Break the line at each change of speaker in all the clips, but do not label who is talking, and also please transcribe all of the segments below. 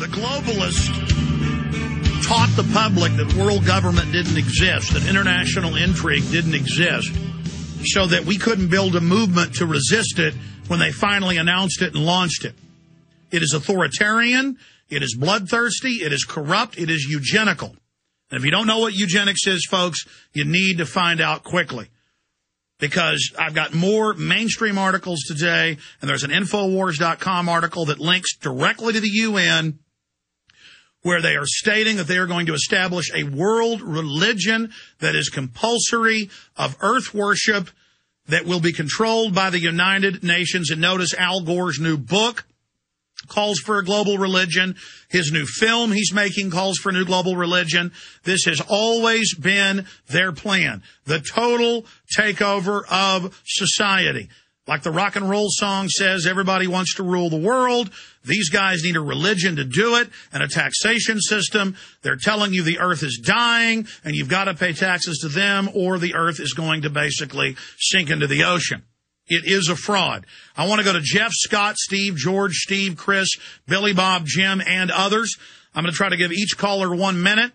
The globalists taught the public that world government didn't exist, that international intrigue didn't exist, so that we couldn't build a movement to resist it when they finally announced it and launched it. It is authoritarian, it is bloodthirsty, it is corrupt, it is eugenical. And if you don't know what eugenics is, folks, you need to find out quickly. Because I've got more mainstream articles today, and there's an Infowars.com article that links directly to the UN, where they are stating that they are going to establish a world religion that is compulsory of earth worship that will be controlled by the United Nations. And notice Al Gore's new book calls for a global religion. His new film he's making calls for a new global religion. This has always been their plan. The total takeover of society. Like the rock and roll song says, everybody wants to rule the world. These guys need a religion to do it and a taxation system. They're telling you the earth is dying and you've got to pay taxes to them or the earth is going to basically sink into the ocean. It is a fraud. I want to go to Jeff, Scott, Steve, George, Steve, Chris, Billy, Bob, Jim, and others. I'm going to try to give each caller 1 minute.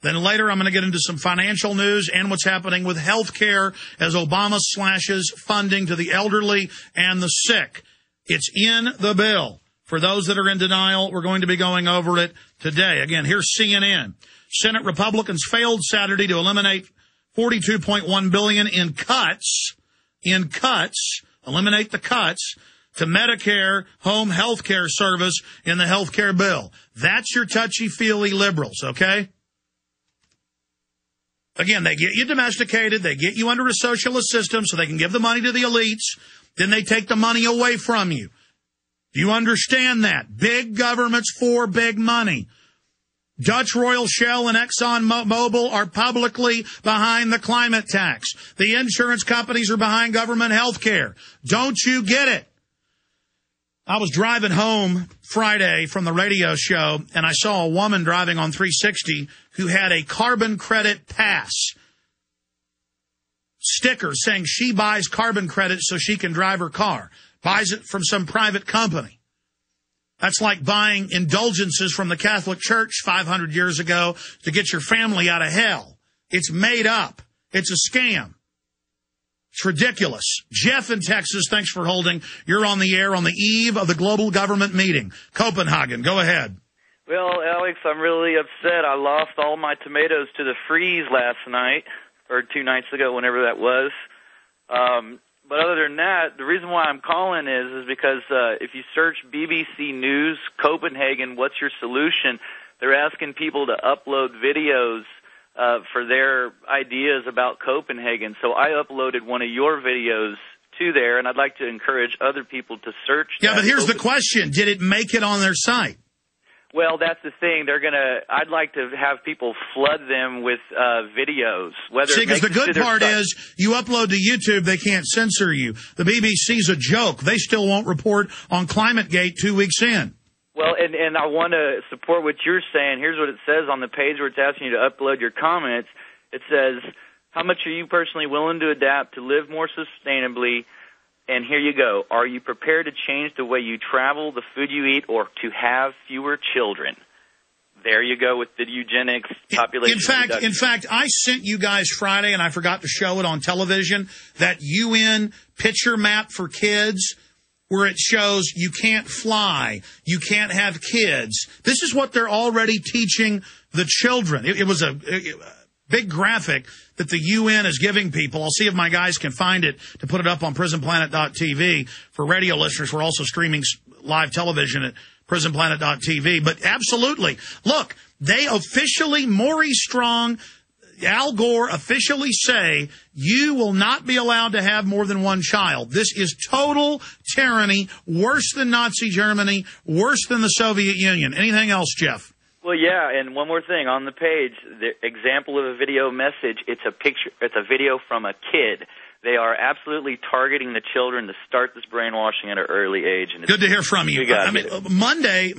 Then later, I'm going to get into some financial news and what's happening with health care as Obama slashes funding to the elderly and the sick. It's in the bill. For those that are in denial, we're going to be going over it today. Again, here's CNN. Senate Republicans failed Saturday to eliminate $42.1 billion in cuts, eliminate the cuts to Medicare home health care service in the health care bill. That's your touchy-feely liberals, okay? Again, they get you domesticated. They get you under a socialist system so they can give the money to the elites. Then they take the money away from you. Do you understand that? Big government's for big money. Dutch Royal Shell and Exxon Mobil are publicly behind the climate tax. The insurance companies are behind government health care. Don't you get it? I was driving home Friday from the radio show, and I saw a woman driving on 360 who had a carbon credit pass sticker saying she buys carbon credits so she can drive her car. Buys it from some private company. That's like buying indulgences from the Catholic Church 500 years ago to get your family out of hell. It's made up. It's a scam. It's ridiculous. Jeff in Texas, thanks for holding. You're on the air on the eve of the global government meeting. Copenhagen, go ahead.
Well, Alex, I'm really upset. I lost all my tomatoes to the freeze last night, or 2 nights ago, whenever that was. But other than that, the reason why I'm calling is because if you search BBC News Copenhagen, what's your solution? They're asking people to upload videos for their ideas about Copenhagen. So I uploaded one of your videos to there, and I'd like to encourage other people to search.
Yeah, but here's the question. Did it make it on their site?
Well, that's the thing. I'd like to have people flood them with videos. See,
because the good part is you upload to YouTube, they can't censor you. The BBC's a joke. They still won't report on ClimateGate 2 weeks in.
Well, and I want to support what you're saying. Here's what it says on the page where it's asking you to upload your comments. It says, how much are you personally willing to adapt to live more sustainably? And here you go. Are you prepared to change the way you travel, the food you eat, or to have fewer children? There you go with the eugenics population.
In fact, I sent you guys Friday, and I forgot to show it on television, that UN picture map for kids where it shows you can't fly, you can't have kids. This is what they're already teaching the children. It was a big graphic that the UN is giving people. I'll see if my guys can find it to put it up on prisonplanet.tv. For radio listeners, we're also streaming live television at prisonplanet.tv. But absolutely, look, they officially, Maurice Strong, Al Gore officially say you will not be allowed to have more than one child. This is total tyranny, worse than Nazi Germany, worse than the Soviet Union. Anything else, Jeff?
Well, yeah, and one more thing. On the page, the example of a video message, it's a video from a kid. They are absolutely targeting the children to start this brainwashing at an early age. And
good to hear from you. Monday,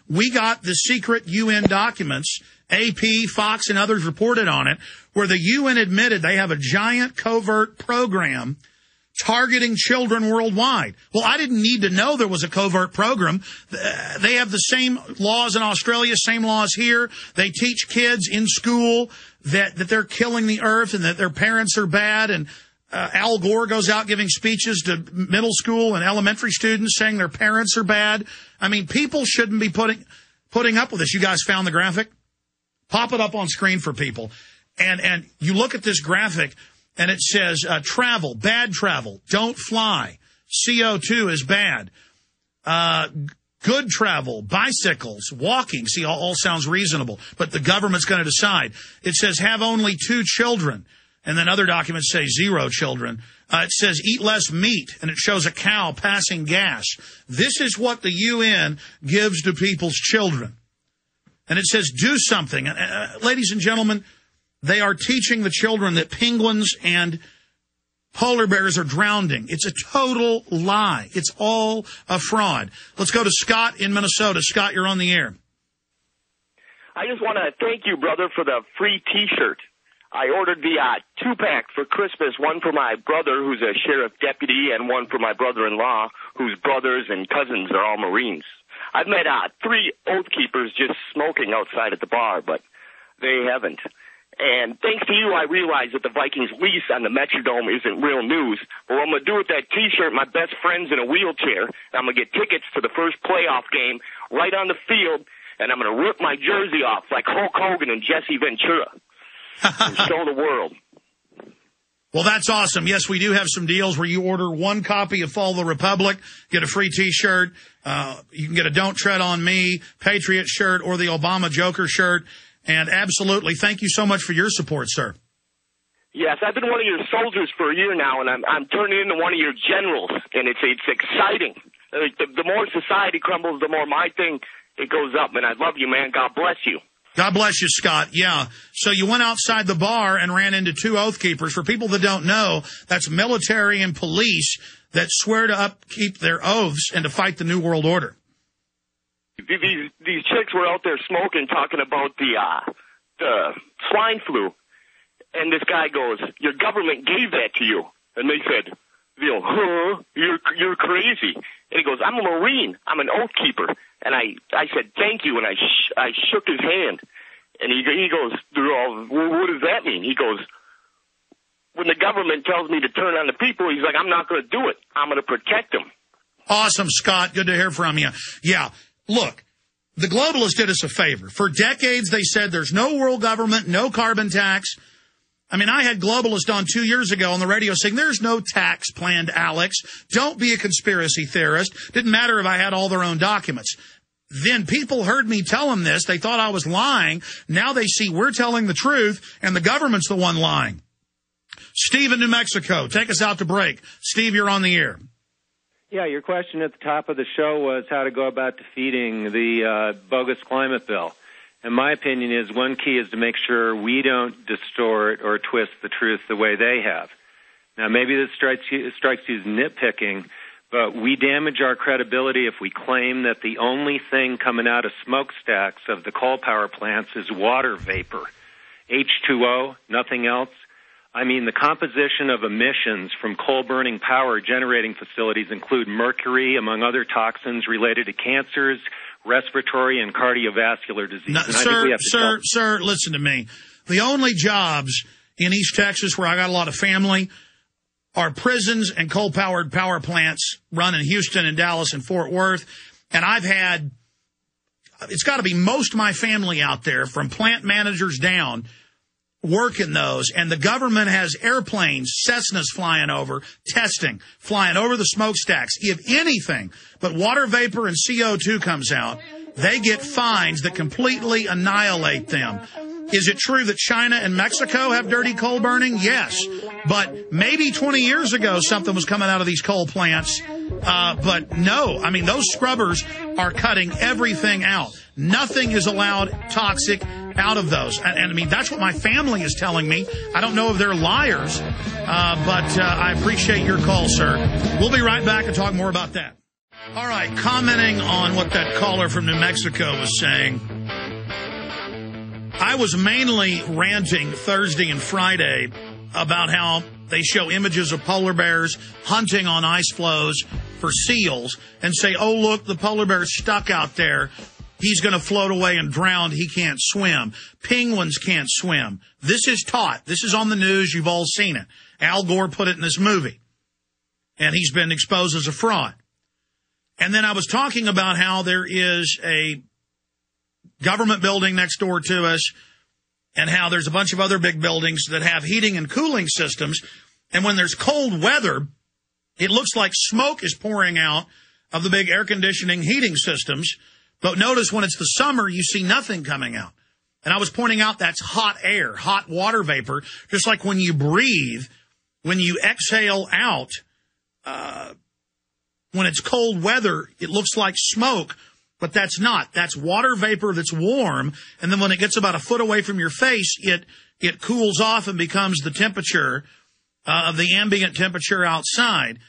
we got the secret UN documents. AP, Fox, and others reported on it, where the UN admitted they have a giant covert program targeting children worldwide. Well, I didn't need to know there was a covert program. They have the same laws in Australia, same laws here. They teach kids in school that they're killing the earth and that their parents are bad. And Al Gore goes out giving speeches to middle school and elementary students saying their parents are bad. I mean, people shouldn't be putting up with this. You guys found the graphic? Pop it up on screen for people. And you look at this graphic, and it says travel, bad travel, don't fly. CO2 is bad. Good travel, bicycles, walking. See, all sounds reasonable, but the government's going to decide. It says have only 2 children, and then other documents say 0 children. It says eat less meat, and it shows a cow passing gas. This is what the UN gives to people's children. And it says do something. Ladies and gentlemen, they are teaching the children that penguins and polar bears are drowning. It's a total lie. It's all a fraud. Let's go to Scott in Minnesota. Scott, you're on the air.
I just want to thank you, brother, for the free T-shirt. I ordered the 2-pack for Christmas, one for my brother, who's a sheriff deputy, and one for my brother-in-law, whose brothers and cousins are all Marines. I've met 3 Oath Keepers just smoking outside at the bar, but they haven't. And thanks to you, I realized that the Vikings lease on the Metrodome isn't real news. But what I'm going to do with that T-shirt, my best friend's in a wheelchair, and I'm going to get tickets to the first playoff game right on the field, and I'm going to rip my jersey off like Hulk Hogan and Jesse Ventura and show the world.
Well, that's awesome. Yes, we do have some deals where you order 1 copy of Follow the Republic, get a free T-shirt. You can get a Don't Tread on Me Patriot shirt or the Obama Joker shirt. And absolutely, thank you so much for your support, sir.
Yes, I've been one of your soldiers for a year now, and I'm turning into one of your generals, and it's exciting. The more society crumbles, the more my thing, it goes up, and I love you, man. God bless you.
God bless you, Scott. Yeah. So you went outside the bar and ran into 2 Oath Keepers. For people that don't know, that's military and police that swear to upkeep their oaths and to fight the New World Order.
These chicks were out there smoking, talking about the swine flu, and this guy goes, "Your government gave that to you," and they said, "Huh? You're crazy." And he goes, "I'm a Marine. I'm an Oath Keeper." And I said, "Thank you," and I shook his hand, and he goes, "What does that mean?" He goes, "When the government tells me to turn on the people," he's like, "I'm not going to do it. I'm going to protect them."
Awesome, Scott. Good to hear from you. Yeah. Look, the globalists did us a favor. For decades, they said there's no world government, no carbon tax. I mean, I had globalists on 2 years ago on the radio saying there's no tax planned, Alex. Don't be a conspiracy theorist. Didn't matter if I had all their own documents. Then people heard me tell them this. They thought I was lying. Now they see we're telling the truth, and the government's the one lying. Steve in New Mexico, take us out to break. Steve, you're on the air.
Yeah, your question at the top of the show was how to go about defeating the bogus climate bill. And my opinion is one key is to make sure we don't distort or twist the truth the way they have. Now, maybe this strikes you as nitpicking, but we damage our credibility if we claim that the only thing coming out of smokestacks of the coal power plants is water vapor, H2O, nothing else. I mean, the composition of emissions from coal-burning power generating facilities include mercury, among other toxins related to cancers, respiratory, and cardiovascular disease.
No, sir, listen to me. The only jobs in East Texas where I got a lot of family are prisons and coal-powered power plants run in Houston and Dallas and Fort Worth. And it's got to be most of my family out there, from plant managers down, work in those, and the government has airplanes, Cessnas flying over, testing, flying over the smokestacks. If anything but water vapor and CO2 comes out, they get fines that completely annihilate them. Is it true that China and Mexico have dirty coal burning? Yes. But maybe 20 years ago something was coming out of these coal plants. But no, I mean, those scrubbers are cutting everything out. Nothing is allowed toxic out of those. And I mean, that's what my family is telling me. I don't know if they're liars, but I appreciate your call, sir. We'll be right back and talk more about that. All right, commenting on what that caller from New Mexico was saying, I was mainly ranting Thursday and Friday about how They show images of polar bears hunting on ice floes for seals and say, oh, look, the polar bear's stuck out there. He's going to float away and drown. He can't swim. Penguins can't swim. This is taught. This is on the news. You've all seen it. Al Gore put it in this movie. And he's been exposed as a fraud. And then I was talking about how there is a government building next door to us and how there's a bunch of other big buildings that have heating and cooling systems. And when there's cold weather, it looks like smoke is pouring out of the big air conditioning heating systems. But notice when it's the summer, you see nothing coming out. And I was pointing out that's hot air, hot water vapor, just like when you breathe, when you exhale out, when it's cold weather, it looks like smoke, but that's not. That's water vapor that's warm, and then when it gets about a foot away from your face, it cools off and becomes the temperature of the ambient temperature outside.